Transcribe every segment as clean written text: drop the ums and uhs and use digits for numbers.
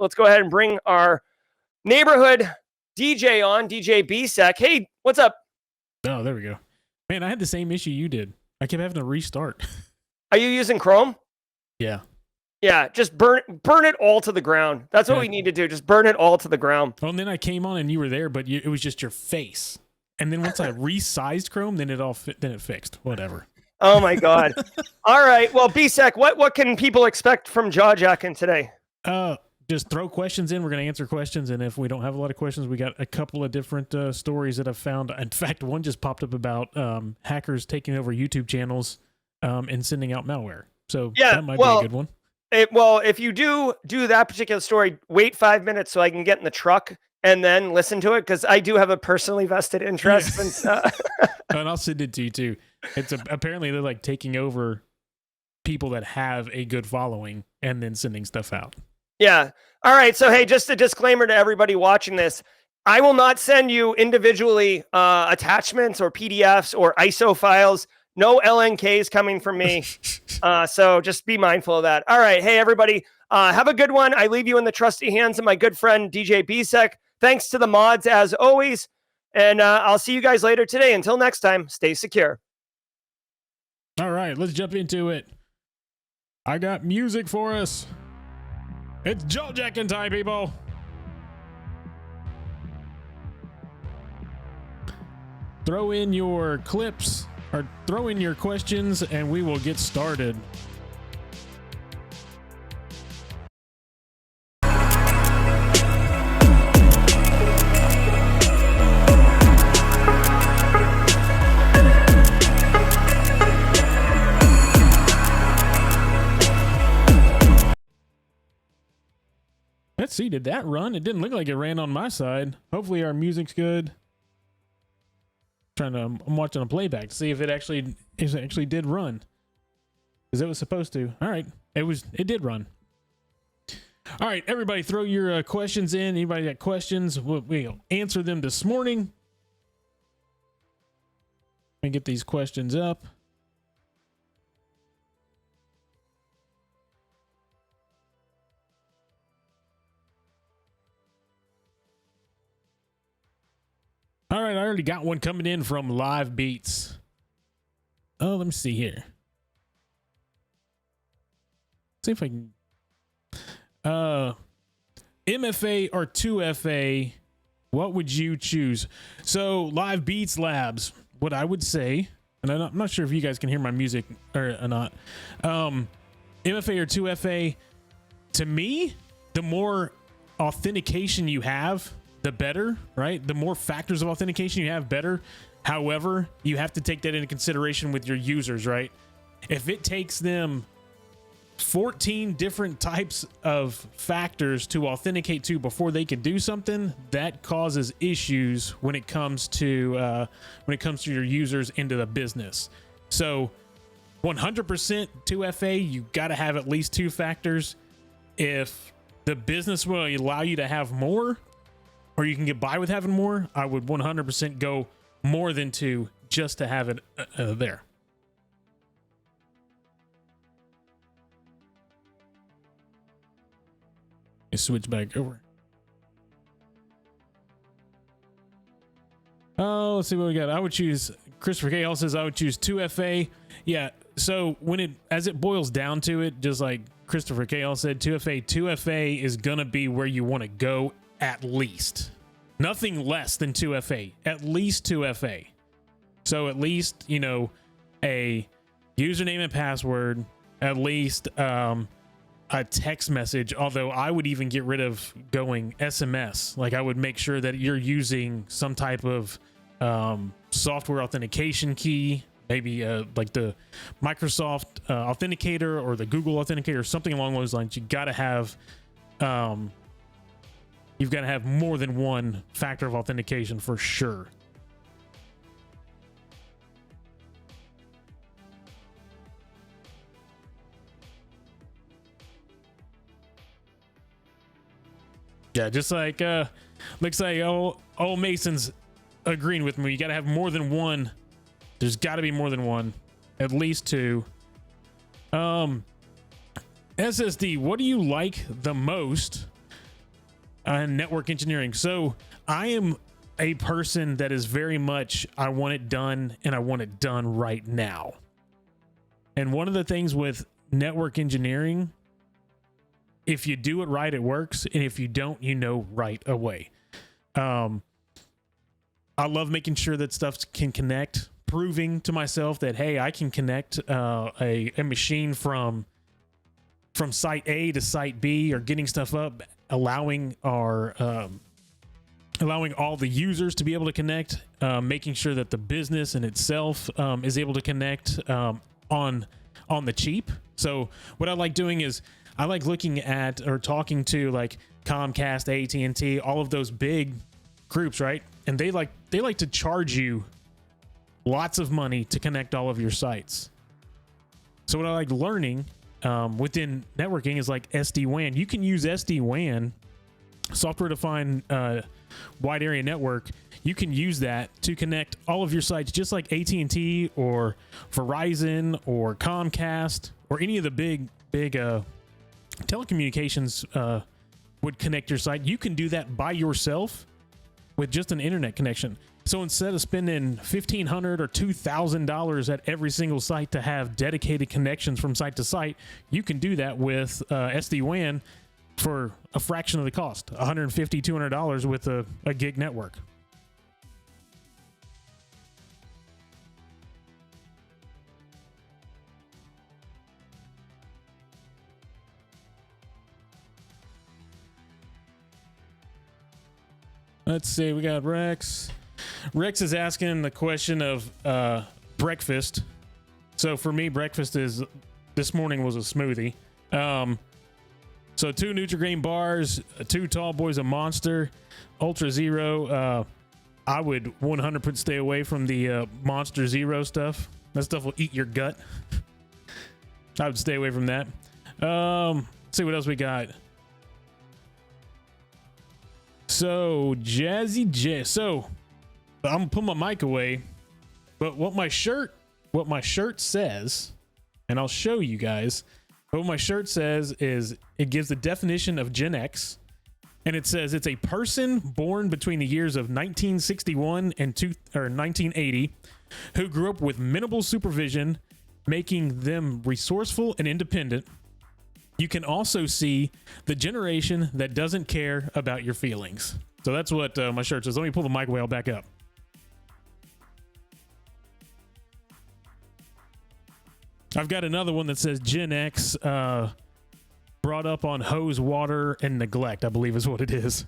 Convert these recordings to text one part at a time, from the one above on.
let's go ahead and bring our neighborhood DJ on, DJ BSec. Hey, what's up? Oh, there we go. Man, I had the same issue you did. I kept having to restart. Are you using Chrome? Yeah. Yeah, just burn it all to the ground. That's what we need to do. Just burn it all to the ground. Well, and then I came on and you were there, but it was just your face. And then once I resized Chrome, then it fixed. Whatever. Oh my God. All right. Well, BSec, what can people expect from Jaw Jackin today? Just throw questions in. We're going to answer questions. And if we don't have a lot of questions, we got a couple of different stories that I've found. In fact, one just popped up about hackers taking over YouTube channels and sending out malware. So that might be a good one. If you do that particular story, wait 5 minutes so I can get in the truck and then listen to it, because I do have a personally vested interest. Yeah. And I'll send it to you too. It's apparently they're like taking over people that have a good following and then sending stuff out. Yeah. All right. So, hey, just a disclaimer to everybody watching this. I will not send you individually attachments or PDFs or ISO files. No LNKs coming from me. So just be mindful of that. All right. Hey, everybody. Have a good one. I leave you in the trusty hands of my good friend, DJ BSec. Thanks to the mods, as always. And I'll see you guys later today. Until next time, stay secure. All right. Let's jump into it. I got music for us. It's Jaw Jackin time, people. Throw in your clips or throw in your questions and we will get started. Let's see, did that run? It didn't look like it ran on my side. Hopefully our music's good. I'm watching a playback to see if it actually did run. Because it was supposed to. All right, it did run. All right, everybody throw your questions in. Anybody got questions? We'll answer them this morning. Let me get these questions up. All right, I already got one coming in from Live Beats. Oh, let me see here. See if I can. MFA or 2FA, what would you choose? So, Live Beats Labs, what I would say, and I'm not sure if you guys can hear my music or not. MFA or 2FA, to me, the more authentication you have, the better, right? The more factors of authentication you have, better. However, you have to take that into consideration with your users, right? If it takes them 14 different types of factors to authenticate to before they can do something, that causes issues when it comes to your users into the business. So 100% 2FA, you got to have at least 2 factors. If the business will allow you to have more, or you can get by with having more, I would 100% go more than 2 just to have it there. Let's switch back over. Oh, let's see what we got. I would choose, Christopher K. says I would choose 2FA. Yeah, so as it boils down to it, just like Christopher K. said, 2FA is going to be where you want to go. At least. Nothing less than 2FA. At least 2FA. So at least, a username and password. At least a text message. Although I would even get rid of going SMS. Like I would make sure that you're using some type of software authentication key. Maybe like the Microsoft Authenticator or the Google Authenticator, something along those lines. You've got to have more than one factor of authentication for sure. Yeah, just like looks like old Mason's agreeing with me. You got to have more than one. There's got to be more than one, at least 2. SSD, what do you like the most network engineering. So I am a person that is very much, I want it done and I want it done right now. And one of the things with network engineering, if you do it right, it works. And if you don't, you know right away. I love making sure that stuff can connect, proving to myself that, hey, I can connect a machine from site A to site B, or getting stuff up, allowing all the users to be able to connect, making sure that the business in itself is able to connect on the cheap. So what I like doing is I like looking at or talking to like Comcast, AT&T, all of those big groups, right? And they like to charge you lots of money to connect all of your sites. So what I like learning within networking is like SD-WAN. You can use SD-WAN, software-defined wide area network. You can use that to connect all of your sites, just like AT&T or Verizon or Comcast or any of the big telecommunications would connect your site. You can do that by yourself with just an internet connection. So instead of spending $1,500 or $2,000 at every single site to have dedicated connections from site to site, you can do that with SD-WAN for a fraction of the cost, $150, $200 with a gig network. Let's see, we got Rex. Rex is asking the question of breakfast. So for me, breakfast is, this morning was a smoothie. So 2 Nutri-Grain bars, 2 Tall Boys of Monster, Ultra Zero. I would 100% stay away from the Monster Zero stuff. That stuff will eat your gut. I would stay away from that. Let's see what else we got. So Jazzy J. So I'm gonna put my mic away, but what my shirt says, and I'll show you guys. But what my shirt says is it gives the definition of Gen X, and it says it's a person born between the years of 1961 and 1980 who grew up with minimal supervision, making them resourceful and independent. You can also see the generation that doesn't care about your feelings. So that's what my shirt says. Let me pull the mic away. I'll back up. I've got another one that says Gen X, brought up on hose, water, and neglect, I believe is what it is.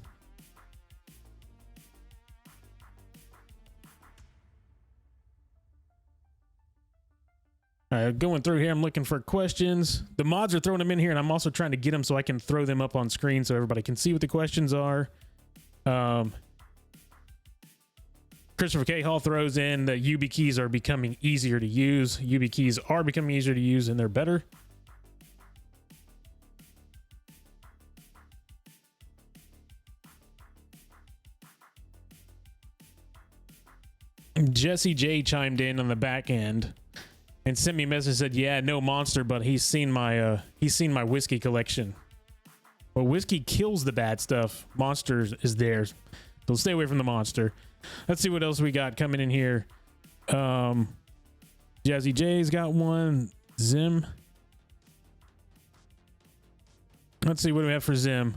All right, going through here, I'm looking for questions. The mods are throwing them in here, and I'm also trying to get them so I can throw them up on screen so everybody can see what the questions are. Christopher K. Hall throws in that YubiKeys are becoming easier to use. YubiKeys are becoming easier to use, and they're better. Jesse J chimed in on the back end and sent me a message, said, yeah, no Monster, but he's seen my whiskey collection. Well, whiskey kills the bad stuff. Monster is theirs. So stay away from the Monster. Let's see what else we got coming in here. Jazzy J's got one. Zim. Let's see what do we have for Zim.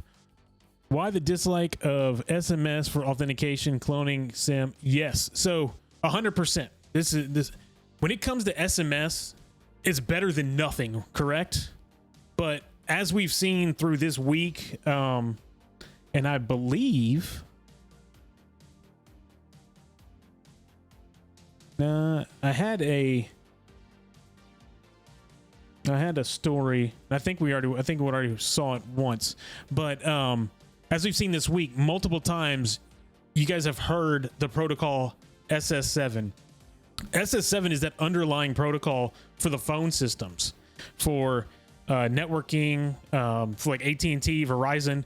Why the dislike of SMS for authentication, cloning, SIM? Yes. So 100%. This when it comes to SMS, it's better than nothing, correct? But as we've seen through this week, and I believe I had a story. I think we already saw it once, but as we've seen this week multiple times, you guys have heard the protocol SS7. SS7 is that underlying protocol for the phone systems, for networking, for like AT&T, Verizon.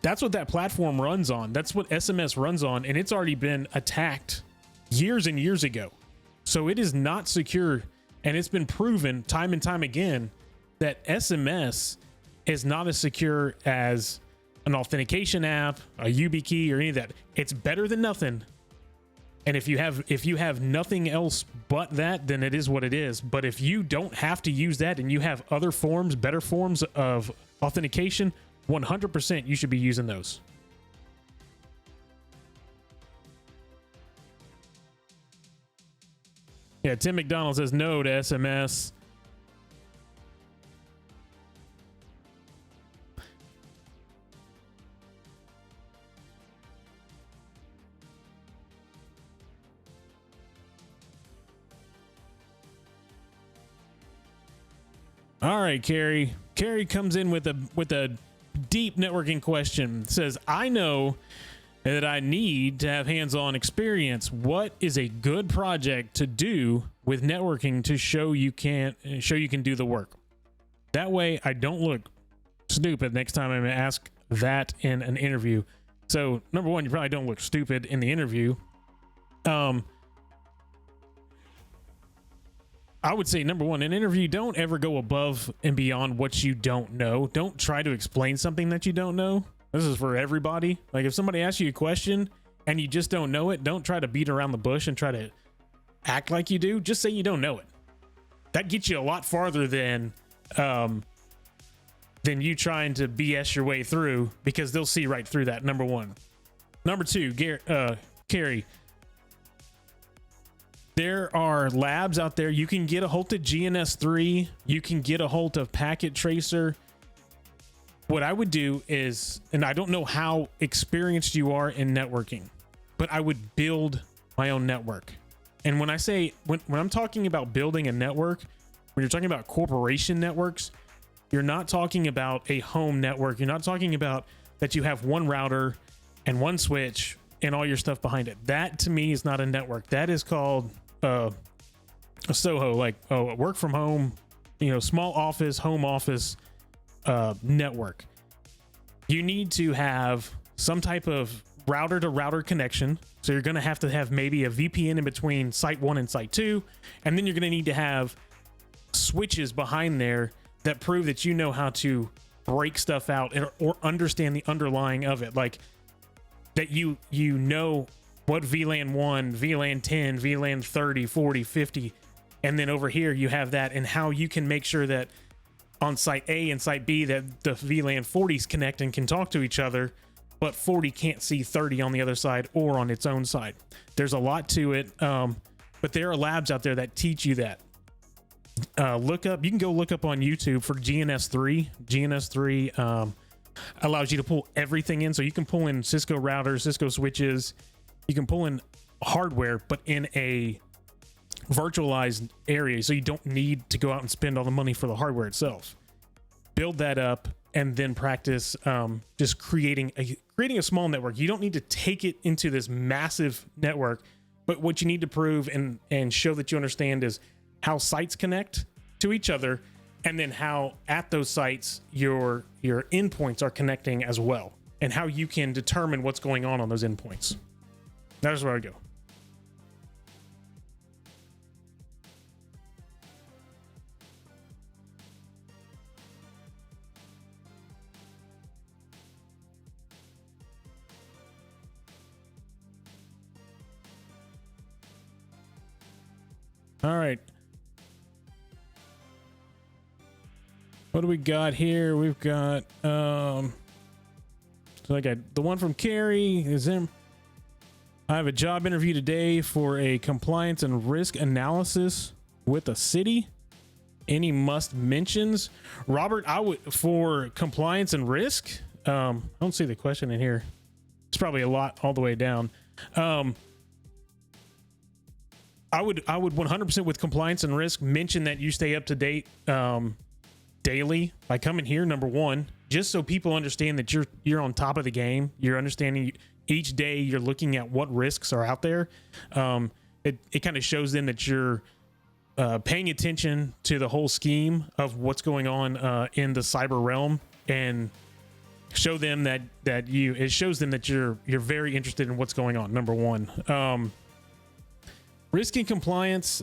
That's what that platform runs on. That's what SMS runs on, and it's already been attacked years and years ago. So it is not secure, and it's been proven time and time again that SMS is not as secure as an authentication app, a YubiKey, or any of that. It's better than nothing. And if you have nothing else but that, then it is what it is. But if you don't have to use that and you have other forms, better forms of authentication, 100% you should be using those. Yeah, Tim McDonald says no to SMS. All right, Carrie. Carrie comes in with a deep networking question. Says, I know that I need to have hands-on experience. What is a good project to do with networking to show you can do the work? That way I don't look stupid next time I'm gonna ask that in an interview. So number one, you probably don't look stupid in the interview. I would say, number one, in an interview, don't ever go above and beyond what you don't know. Don't try to explain something that you don't know. This is for everybody. Like, if somebody asks you a question and you just don't know it, don't try to beat around the bush and try to act like you do. Just say you don't know it. That gets you a lot farther than you trying to BS your way through, because they'll see right through that, number one. Number two, Carrie, there are labs out there. You can get a hold of GNS3. You can get a hold of Packet Tracer. What I would do is, and I don't know how experienced you are in networking, but I would build my own network. And when I say, when I'm talking about building a network, when you're talking about corporation networks, you're not talking about a home network. You're not talking about that you have one router and one switch and all your stuff behind it. That to me is not a network. That is called a SOHO, like a work from home, small office, home office network. You need to have some type of router to router connection. So you're going to have maybe a VPN in between site 1 and site 2. And then you're going to need to have switches behind there that prove that you know how to break stuff out or understand the underlying of it. Like that you know what VLAN 1, VLAN 10, VLAN 30, 40, 50. And then over here you have that, and how you can make sure that on site A and site B that the VLAN 40s connect and can talk to each other, but 40 can't see 30 on the other side or on its own side. There's a lot to it, but there are labs out there that teach you that. You can go look up on YouTube for GNS3. GNS3 allows you to pull everything in. So you can pull in Cisco routers, Cisco switches. You can pull in hardware, but in a virtualized area. So you don't need to go out and spend all the money for the hardware itself. Build that up and then practice just creating a small network. You don't need to take it into this massive network, but what you need to prove and show that you understand is how sites connect to each other, and then how at those sites your endpoints are connecting as well, and how you can determine what's going on those endpoints. That's where I go. All right. What do we got here? We've got so I got the one from Carrie is in. I have a job interview today for a compliance and risk analysis with a city. Any must mentions? Robert, I would, for compliance and risk. I don't see the question in here. It's probably a lot all the way down. I would 100% with compliance and risk mention that you stay up to date daily by coming here, number one, just so people understand that you're on top of the game. You're understanding each day, you're looking at what risks are out there. It kind of shows them that you're paying attention to the whole scheme of what's going on in the cyber realm, and show them it shows them that you're very interested in what's going on. Number one. Risk and compliance.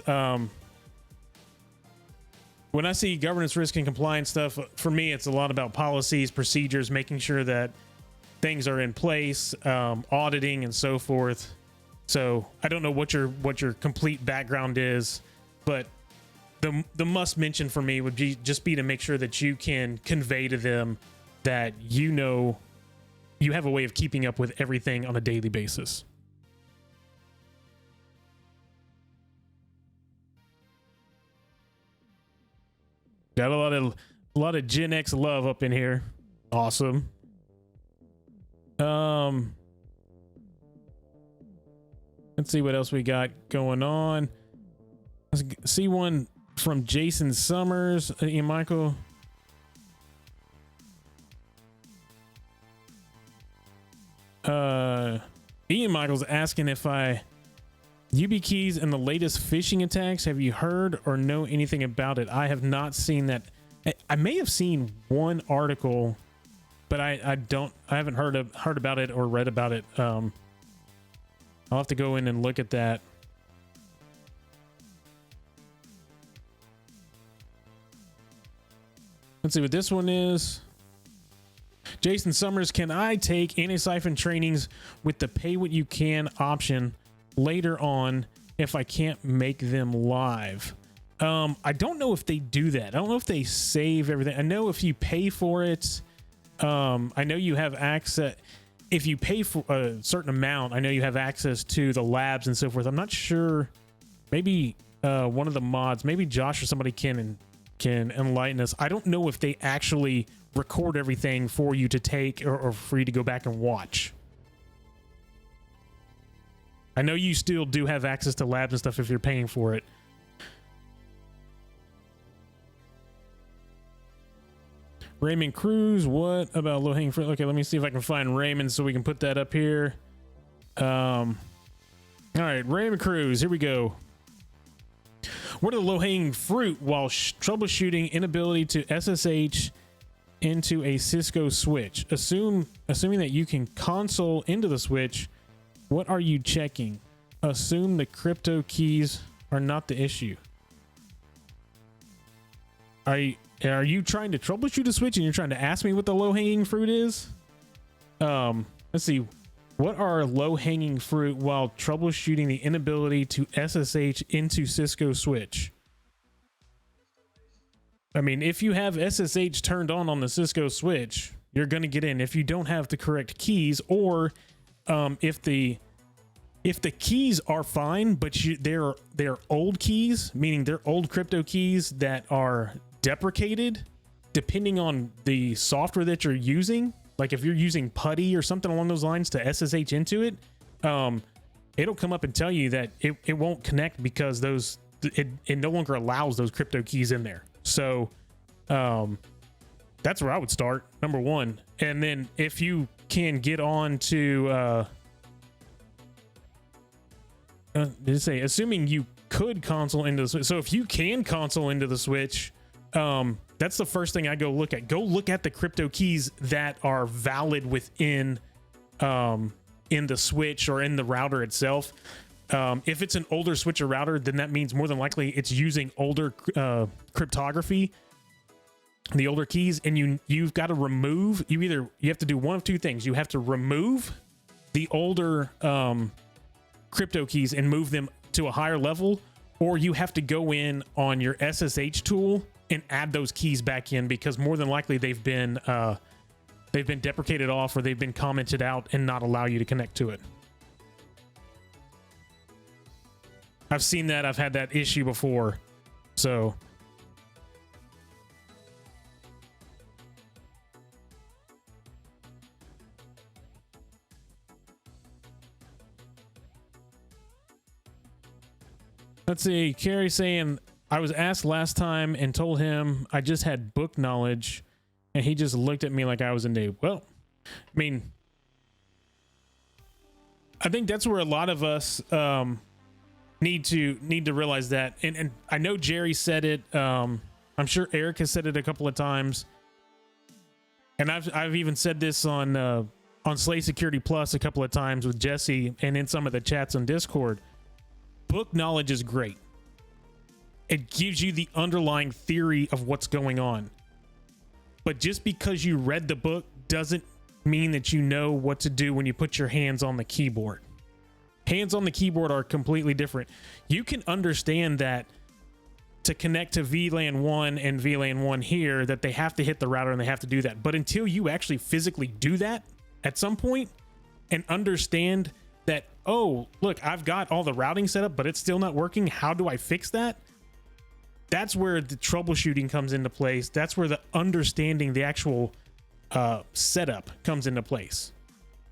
When I see governance, risk, and compliance stuff, for me, it's a lot about policies, procedures, making sure that things are in place, auditing and so forth. So I don't know what your complete background is, but the must mention for me would be just be to make sure that you can convey to them that you know you have a way of keeping up with everything on a daily basis. Got a lot of Gen X love up in here. Awesome. Let's see what else we got going on. Let's see one from Jason Summers. Ian Michael. Ian Michael's asking if UB keys and the latest phishing attacks, have you heard or know anything about it? I have not seen that. I may have seen one article, but I haven't heard about it or read about it. I'll have to go in and look at that. Let's see what this one is. Jason Summers, can I take anti-siphon trainings with the pay what you can option later on if I can't make them live? I don't know if they do that. I don't know if they save everything. I know if you pay for it, I know you have access. If you pay for a certain amount, I know you have access to the labs and so forth. I'm not sure. Maybe one of the mods, maybe Josh or somebody can enlighten us. I don't know if they actually record everything for you to take or for you to go back and watch. I know you still do have access to labs and stuff if you're paying for it. Raymond Cruz, what about low-hanging fruit? Okay, let me see if I can find Raymond so we can put that up here. All right, Raymond Cruz, here we go. What are the low-hanging fruit while troubleshooting inability to SSH into a Cisco switch? Assuming that you can console into the switch, what are you checking? Assume the crypto keys are not the issue. Are you trying to troubleshoot a switch and you're trying to ask me what the low-hanging fruit is? Let's see. What are low-hanging fruit while troubleshooting the inability to SSH into Cisco switch? I mean, if you have SSH turned on the Cisco switch, you're going to get in. If you don't have the correct keys, or if the keys are fine, but they're old keys, meaning they're old crypto keys that are deprecated, depending on the software that you're using. Like if you're using Putty or something along those lines to SSH into it, it'll come up and tell you that it won't connect because it no longer allows those crypto keys in there. So that's where I would start, number one. And then if you can get on to did it say assuming you could console into the switch? So if you can console into the switch, that's the first thing I go look at. Go look at the crypto keys that are valid within in the switch or in the router itself. If it's an older switch or router, then that means more than likely it's using older cryptography, the older keys, and you've got to remove. You have to do one of two things. You have to remove the older crypto keys and move them to a higher level, or you have to go in on your SSH tool and add those keys back in, because more than likely they've been deprecated off, or they've been commented out and not allow you to connect to it. I've seen that. I've had that issue before. So let's see. Carrie saying, I was asked last time and told him I just had book knowledge, and he just looked at me like I was a noob. Well, I mean, I think that's where a lot of us need to realize that. And I know Jerry said it. I'm sure Eric has said it a couple of times, and I've even said this on Slay Security Plus a couple of times with Jesse and in some of the chats on Discord. Book knowledge is great. It gives you the underlying theory of what's going on. But just because you read the book doesn't mean that you know what to do when you put your hands on the keyboard. Hands on the keyboard are completely different. You can understand that to connect to VLAN 1 and VLAN 1 here, that they have to hit the router and they have to do that. But until you actually physically do that at some point and understand that, oh, look, I've got all the routing set up, but it's still not working. How do I fix that? That's where the troubleshooting comes into place. That's where the understanding the actual setup comes into place.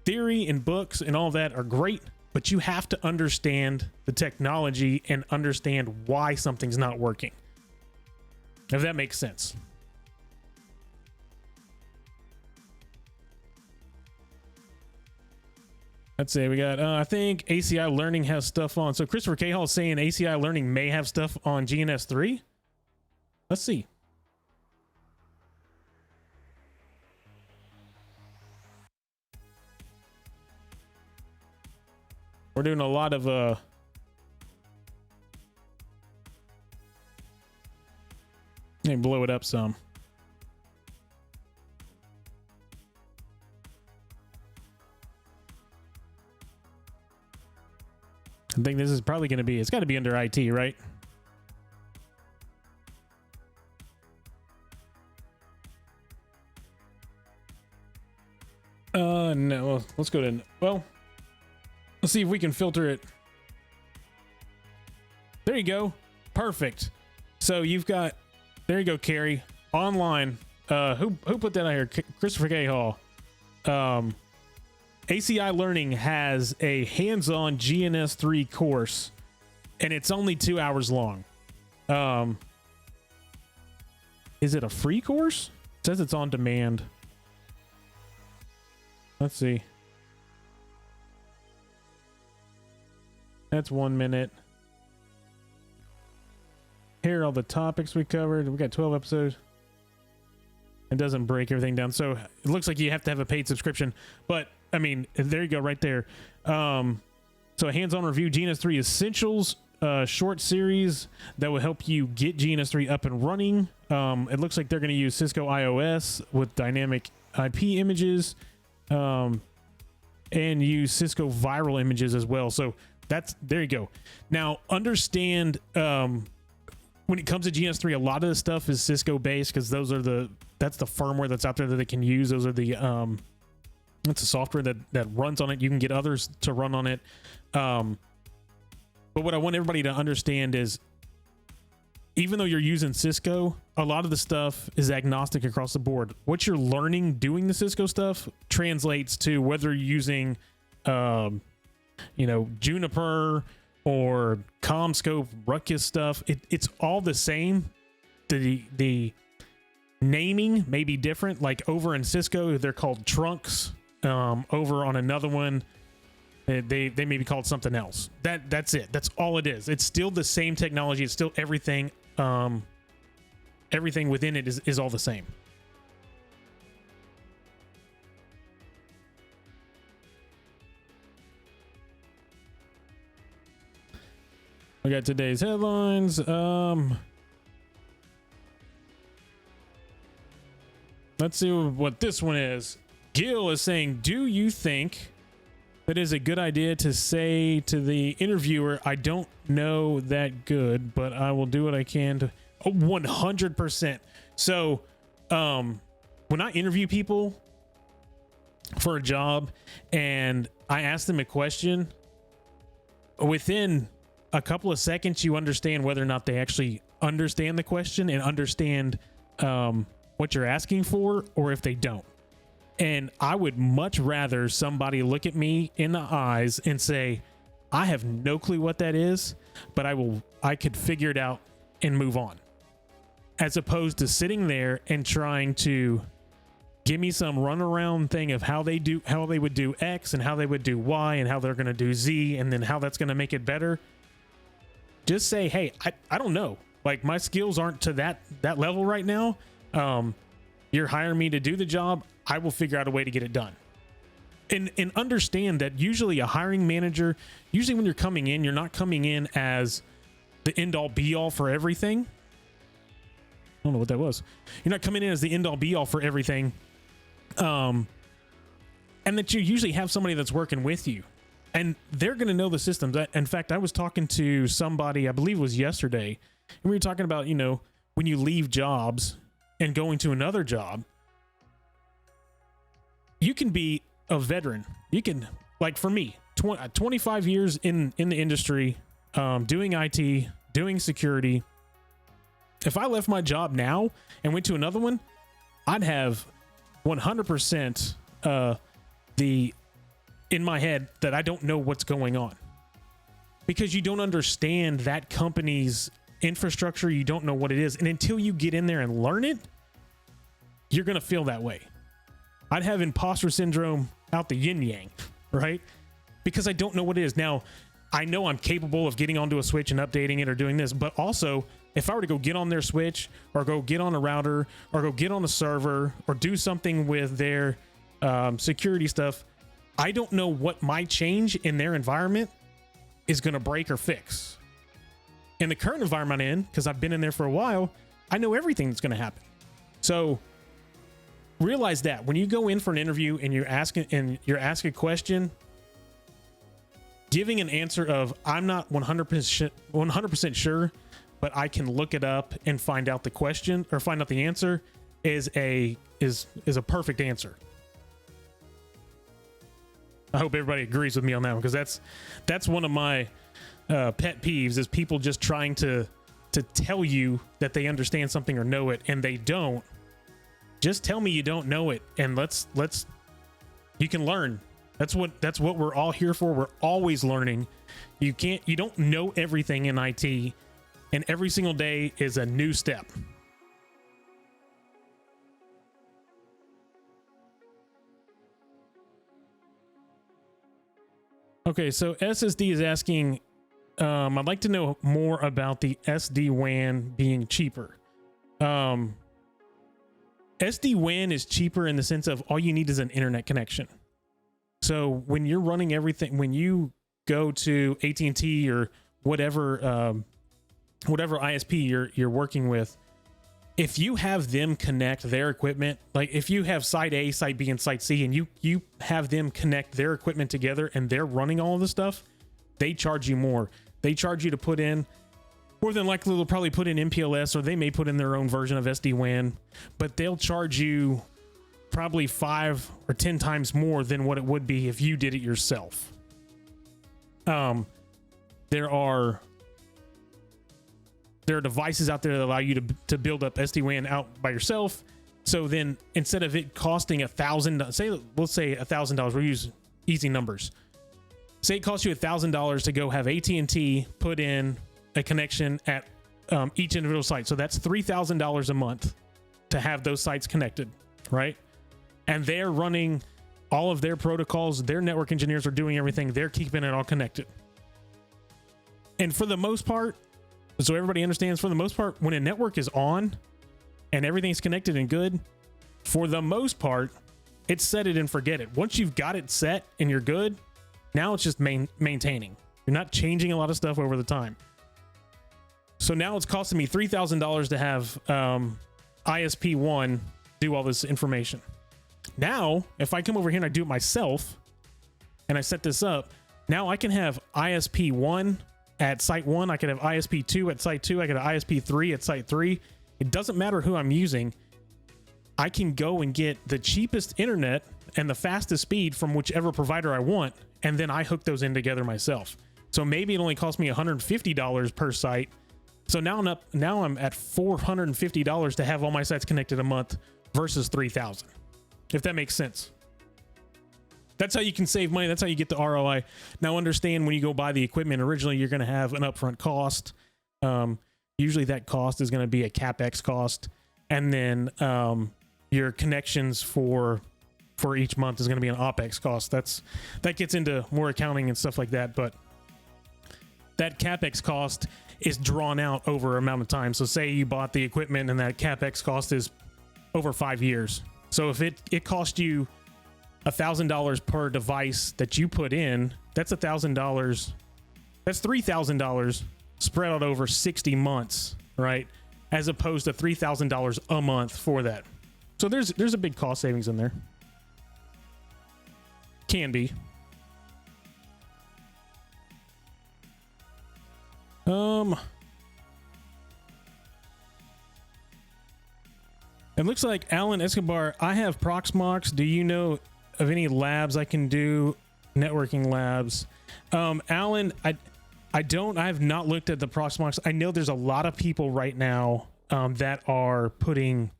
Theory and books and all that are great, but you have to understand the technology and understand why something's not working. If that makes sense. Let's see, we got, I think ACI Learning has stuff on. So Christopher Cahill is saying ACI Learning may have stuff on GNS3. Let's see. We're doing a lot of let me blow it up some. I think this is probably going to be, it's got to be under IT, right? No, let's go to, well, let's see if we can filter it. There you go. Perfect. So you've got, there you go, Carrie, online. Who put that out here? Christopher K. Hall. ACI Learning has a hands-on GNS3 course, and it's only 2 hours long. Is it a free course? It says it's on demand. Let's see. That's 1 minute. Here are all the topics we covered. We got 12 episodes. It doesn't break everything down. So it looks like you have to have a paid subscription. But, I mean, there you go right there. So a hands-on review, GNS3 Essentials, short series that will help you get GNS3 up and running. It looks like they're going to use Cisco IOS with dynamic IP images. And use Cisco viral images as well. So that's, there you go. Now understand, when it comes to GNS3, a lot of the stuff is Cisco based because that's the firmware that's out there that they can use. Those are the, that's the software that runs on it. You can get others to run on it. But what I want everybody to understand is, even though you're using Cisco, a lot of the stuff is agnostic across the board. What you're learning doing the Cisco stuff translates to whether you're using, Juniper or CommScope, Ruckus stuff. It's all the same. The naming may be different. Like over in Cisco, they're called trunks. Over on another one, they may be called something else. That's it. That's all it is. It's still the same technology. It's still everything. Everything within it is all the same. We got today's headlines. Let's see what this one is. Gil is saying, do you think that is a good idea to say to the interviewer, I don't know that good, but I will do what I can to... Oh, 100%. So, when I interview people for a job and I ask them a question, within a couple of seconds, you understand whether or not they actually understand the question and understand what you're asking for, or if they don't. And I would much rather somebody look at me in the eyes and say, I have no clue what that is, but I could figure it out and move on. As opposed to sitting there and trying to give me some runaround thing of how they would do X and how they would do Y and how they're going to do Z and then how that's going to make it better. Just say, hey, I don't know. Like, my skills aren't to that level right now. You're hiring me to do the job. I will figure out a way to get it done. And understand that usually a hiring manager, usually when you're coming in, you're not coming in as the end all be all for everything. I don't know what that was. You're not coming in as the end all be all for everything. and that you usually have somebody that's working with you, and they're going to know the systems. In fact, I was talking to somebody, I believe it was yesterday, and we were talking about, you know, when you leave jobs and going to another job, you can be a veteran. You can, like for me, 25 years in the industry, doing IT, doing security. If I left my job now and went to another one, I'd have 100% in my head that I don't know what's going on, because you don't understand that company's infrastructure. You don't know what it is. And until you get in there and learn it, you're going to feel that way. I'd have imposter syndrome out the yin yang, right? Because I don't know what it is. Now, I know I'm capable of getting onto a switch and updating it or doing this, but also if I were to go get on their switch or go get on a router or go get on a server or do something with their security stuff, I don't know what my change in their environment is going to break or fix. In the current environment I'm in, because I've been in there for a while, I know everything that's going to happen. So realize that when you go in for an interview and you're asking a question, giving an answer of I'm not 100% sure, but I can look it up and find out the question or find out the answer is a perfect answer. I hope everybody agrees with me on that one, because that's one of my pet peeves, is people just trying to tell you that they understand something or know it, and they don't. Just tell me you don't know it, and you can learn. That's what we're all here for. We're always learning. You don't know everything in IT, and every single day is a new step. Okay, so SSD is asking, I'd like to know more about the SD-WAN being cheaper. SD-WAN is cheaper in the sense of all you need is an internet connection. So when you're running everything, when you go to AT&T or whatever ISP you're working with, if you have them connect their equipment, like if you have site A, site B, and site C, and you have them connect their equipment together and they're running all of the stuff, they charge you more. They charge you to put in, more than likely they'll probably put in MPLS, or they may put in their own version of SD-WAN, but they'll charge you probably 5 or 10 times more than what it would be if you did it yourself. There are devices out there that allow you to build up SD-WAN out by yourself. So then instead of it costing $1,000, let's say $1,000, we'll use easy numbers. Say it costs you $1,000 to go have AT&T put in a connection at each individual site. So that's $3,000 a month to have those sites connected, right? And they're running all of their protocols. Their network engineers are doing everything. They're keeping it all connected. And for the most part, so everybody understands, for the most part, when a network is on and everything's connected and good, for the most part, it's set it and forget it. Once you've got it set and you're good, now it's just maintaining. You're not changing a lot of stuff over the time. So now it's costing me $3,000 to have ISP1 do all this information. Now, if I come over here and I do it myself and I set this up, now I can have ISP1 at site 1, I could have ISP2 at site 2, I could have ISP3 at site 3. It doesn't matter who I'm using. I can go and get the cheapest internet and the fastest speed from whichever provider I want, and then I hook those in together myself. So maybe it only cost me $150 per site. So now I'm at $450 to have all my sites connected a month versus $3,000. If that makes sense. That's how you can save money. That's how you get the ROI. Now understand, when you go buy the equipment, originally you're going to have an upfront cost. Usually that cost is going to be a CapEx cost. And then your connections for each month is going to be an OpEx cost. That gets into more accounting and stuff like that. But that CapEx cost is drawn out over an amount of time. So say you bought the equipment and that CapEx cost is over 5 years. So if it cost you $1,000 per device that you put in, that's $1,000. That's $3,000 spread out over 60 months, right? As opposed to $3,000 a month for that. So there's a big cost savings in there. Can be. It looks like Alan Escobar, I have Proxmox. Do you know of any labs I can do? Networking labs. Alan, I don't. I have not looked at the Proxmox. I know there's a lot of people right now that are putting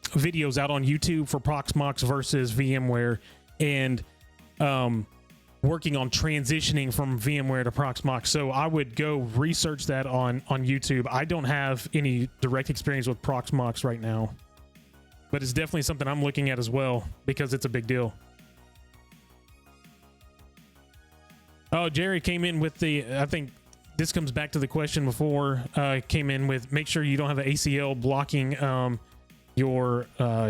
videos out on YouTube for Proxmox versus VMware, and working on transitioning from VMware to Proxmox. So I would go research that on YouTube. I don't have any direct experience with Proxmox right now, but it's definitely something I'm looking at as well because it's a big deal. Oh, Jerry came in with the, I think this comes back to the question before, came in with make sure you don't have an ACL blocking your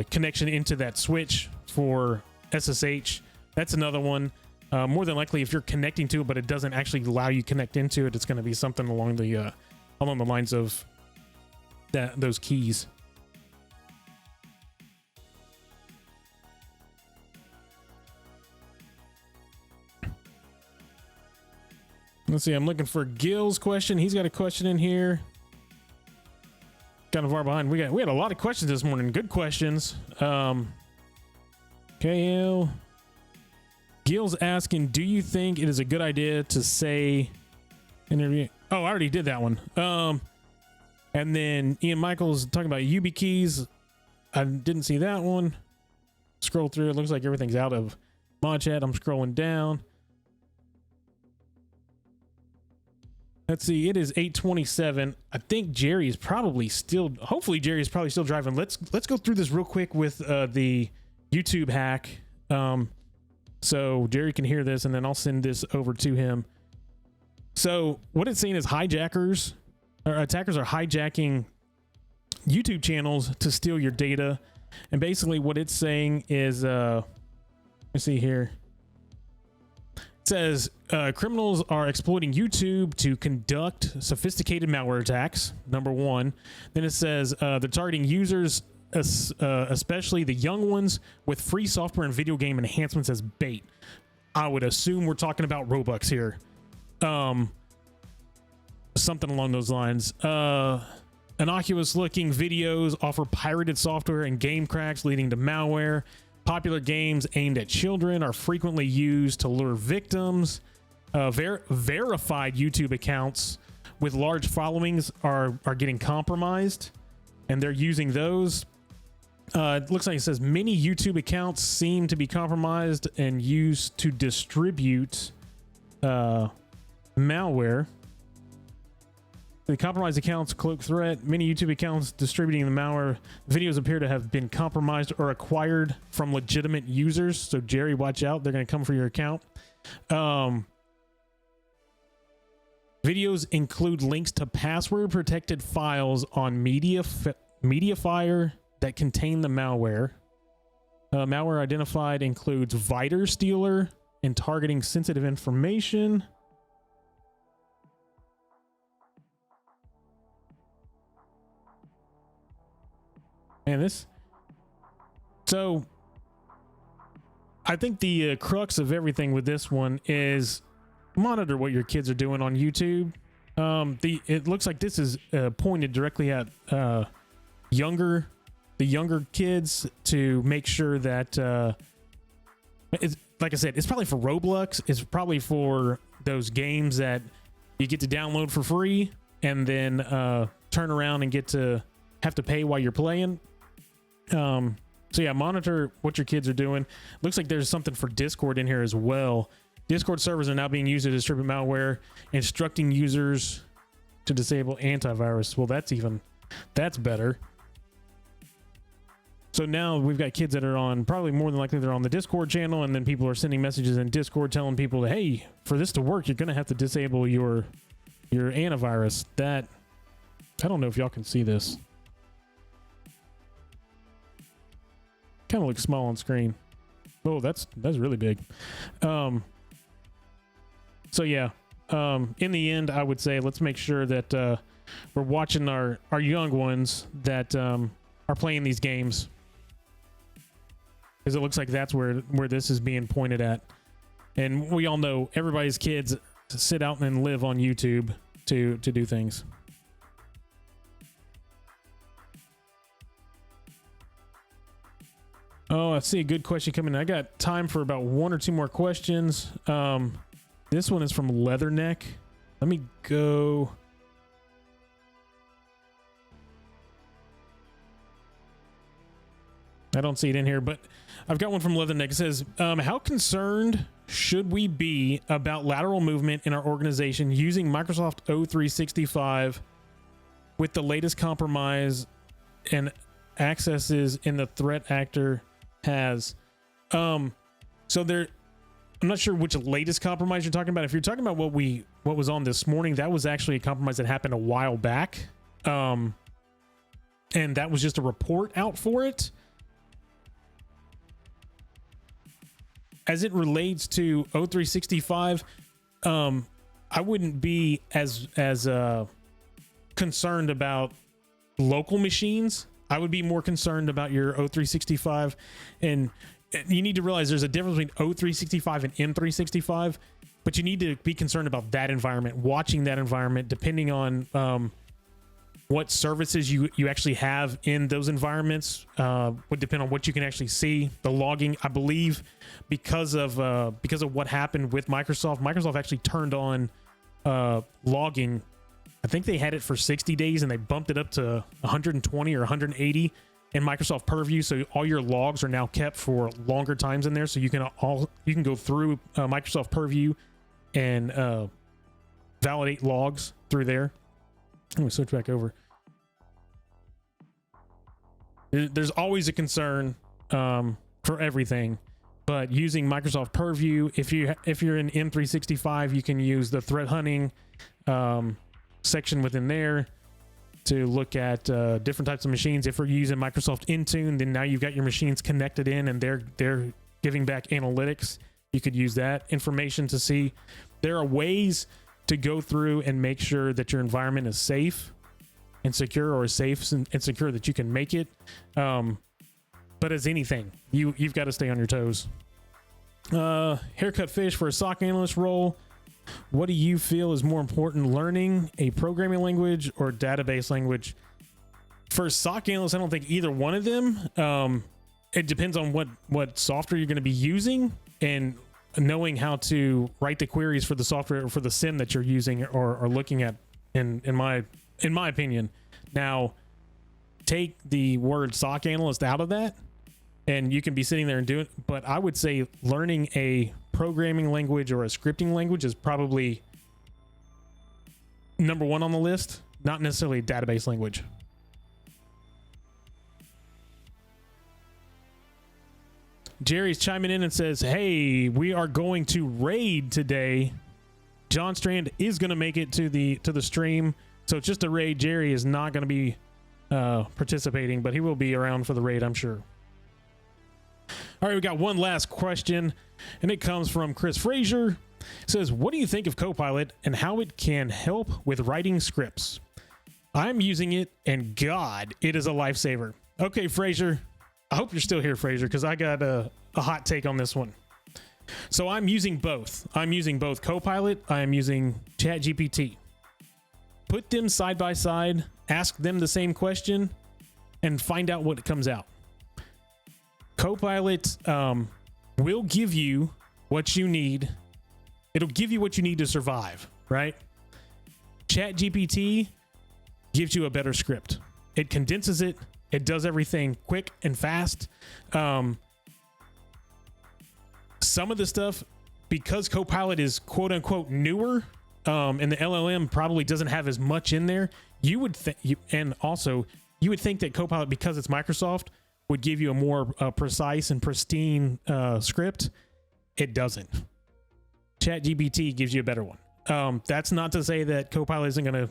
connection into that switch for SSH. That's another one. More than likely, if you're connecting to it, but it doesn't actually allow you to connect into it, it's going to be something along the lines of those keys. Let's see. I'm looking for Gil's question. He's got a question in here. Kind of far behind. We had a lot of questions this morning. Good questions. KL. Gil's asking, do you think it is a good idea to say interview? Oh, I already did that one. And then Ian Michaels talking about YubiKeys. I didn't see that one. Scroll through. It looks like everything's out of mod chat. I'm scrolling down. Let's see. It is 8:27. I think Jerry is probably still. Hopefully, Jerry is probably still driving. Let's go through this real quick with the YouTube hack. So Jerry can hear this, and then I'll send this over to him. So what it's saying is hijackers or attackers are hijacking YouTube channels to steal your data. And basically what it's saying is, let's see here. It says criminals are exploiting YouTube to conduct sophisticated malware attacks, number one. Then it says they're targeting users, especially the young ones, with free software and video game enhancements as bait. I would assume we're talking about Robux here. Something along those lines. Innocuous looking videos offer pirated software and game cracks leading to malware. Popular games aimed at children are frequently used to lure victims. Verified YouTube accounts with large followings are getting compromised, and they're using those. It looks like it says many YouTube accounts seem to be compromised and used to distribute malware. The compromised accounts cloak threat. Many YouTube accounts distributing the malware videos appear to have been compromised or acquired from legitimate users. So Jerry, watch out. They're going to come for your account. Videos include links to password protected files on Mediafire that contain the malware. Malware identified includes Viter Stealer and targeting sensitive information. Man, this. So, I think the crux of everything with this one is monitor what your kids are doing on YouTube. It looks like this is pointed directly at the younger kids to make sure that it's, like I said, it's probably for Roblox. It's probably for those games that you get to download for free and then turn around and get to have to pay while you're playing. So yeah, monitor what your kids are doing. Looks like there's something for Discord in here as well. Discord servers are now being used to distribute malware, instructing users to disable antivirus. Well, that's better. So now we've got kids that are on, probably more than likely they're on the Discord channel, and then people are sending messages in Discord telling people, hey, for this to work, you're going to have to disable your antivirus. That, I don't know if y'all can see this. Kind of looks small on screen. Oh, that's really big. So yeah, in the end, I would say let's make sure that we're watching our young ones that are playing these games. because it looks like that's where this is being pointed at. And we all know everybody's kids sit out and live on YouTube to do things. Oh, I see a good question coming in. I got time for about one or two more questions. This one is from Leatherneck. Let me go. I don't see it in here, but I've got one from Leatherneck. It says, how concerned should we be about lateral movement in our organization using Microsoft O365 with the latest compromise and accesses in the threat actor has? So there, I'm not sure which latest compromise you're talking about. If you're talking about what was on this morning, that was actually a compromise that happened a while back. And that was just a report out for it. As it relates to O365, I wouldn't be as concerned about local machines. I would be more concerned about your O365, and you need to realize there's a difference between O365 and M365, but you need to be concerned about that environment, watching that environment, depending on what services you actually have in those environments would depend on what you can actually see. The logging, I believe, because of what happened with Microsoft. Microsoft actually turned on logging. I think they had it for 60 days and they bumped it up to 120 or 180 in Microsoft Purview. So all your logs are now kept for longer times in there. So you can go through Microsoft Purview and validate logs through there. Let me switch back over. There's always a concern for everything, but using Microsoft Purview, if you're in M365, you can use the threat hunting section within there to look at different types of machines. If you're using Microsoft Intune, then now you've got your machines connected in, and they're giving back analytics. You could use that information to see. There are ways to go through and make sure that your environment is safe and secure, or safe and secure that you can make it. But as anything, you've got to stay on your toes. Haircut Fish for a SOC analyst role. What do you feel is more important, learning a programming language or database language? For SOC analyst, I don't think either one of them. It depends on what software you're going to be using and knowing how to write the queries for the software or for the SIM that you're using or looking at. In my opinion, now take the word SOC analyst out of that, and you can be sitting there and doing. But I would say learning a programming language or a scripting language is probably number one on the list, not necessarily a database language. Jerry's chiming in and says, hey, we are going to raid today. John Strand is going to make it to the stream, so it's just a raid. Jerry is not going to be participating, but he will be around for the raid, I'm sure. All right, we got one last question, and it comes from Chris Frazier. It says, what do you think of Copilot and how it can help with writing scripts? I'm using it, and God, it is a lifesaver. Okay, Frazier, I hope you're still here, Frazier, because I got a hot take on this one. So I'm using both. I'm using both Copilot. I am using ChatGPT. Put them side by side, ask them the same question, and find out what comes out. Copilot will give you what you need. It'll give you what you need to survive, right? ChatGPT gives you a better script. It condenses it. It does everything quick and fast. Some of the stuff, because Copilot is quote unquote newer, and the LLM probably doesn't have as much in there, you would think that Copilot, because it's Microsoft, would give you a more precise and pristine script. It doesn't. ChatGPT gives you a better one. That's not to say that Copilot isn't going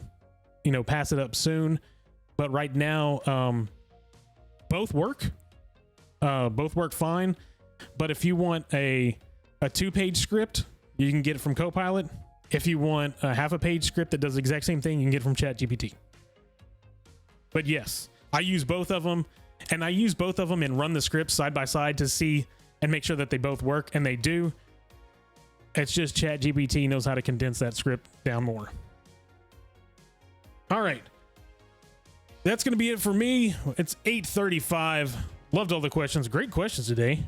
to, pass it up soon, but right now, both work. Both work fine. But if you want a 2-page script, you can get it from Copilot. If you want a half a page script that does the exact same thing, you can get it from ChatGPT. But yes, I use both of them, And I use both of them and run the scripts side by side to see and make sure that they both work, and they do. It's just ChatGPT knows how to condense that script down more. All right. That's going to be it for me. It's 8:35. Loved all the questions. Great questions today.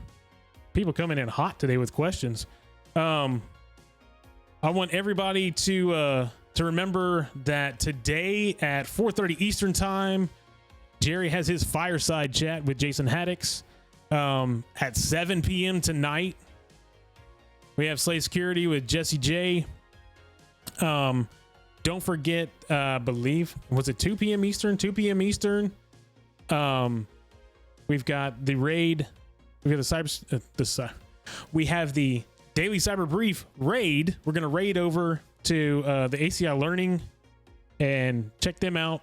People coming in hot today with questions. I want everybody to remember that today at 4:30 Eastern time, Jerry has his fireside chat with Jason Haddix. At 7 p.m. tonight, we have Slay Security with Jesse J. Don't forget, believe, was it 2 p.m. Eastern? 2 p.m. Eastern. We've got the raid. We have the Daily Cyber Brief raid. We're going to raid over to the ACI Learning and check them out.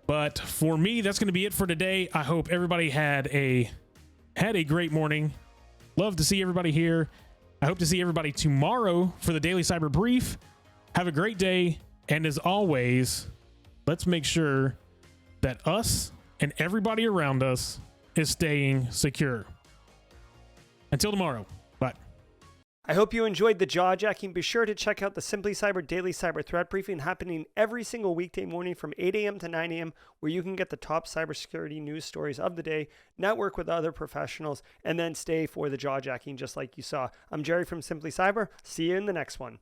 But for me, that's going to be it for today. I hope everybody had a great morning. Love to see everybody here. I hope to see everybody tomorrow for the Daily Cyber Brief. Have a great day. And as always, let's make sure that us and everybody around us is staying secure. Until tomorrow. Bye. I hope you enjoyed the Jaw Jacking. Be sure to check out the Simply Cyber Daily Cyber Threat Briefing happening every single weekday morning from 8 a.m. to 9 a.m., where you can get the top cybersecurity news stories of the day, network with other professionals, and then stay for the Jaw Jacking just like you saw. I'm Jerry from Simply Cyber. See you in the next one.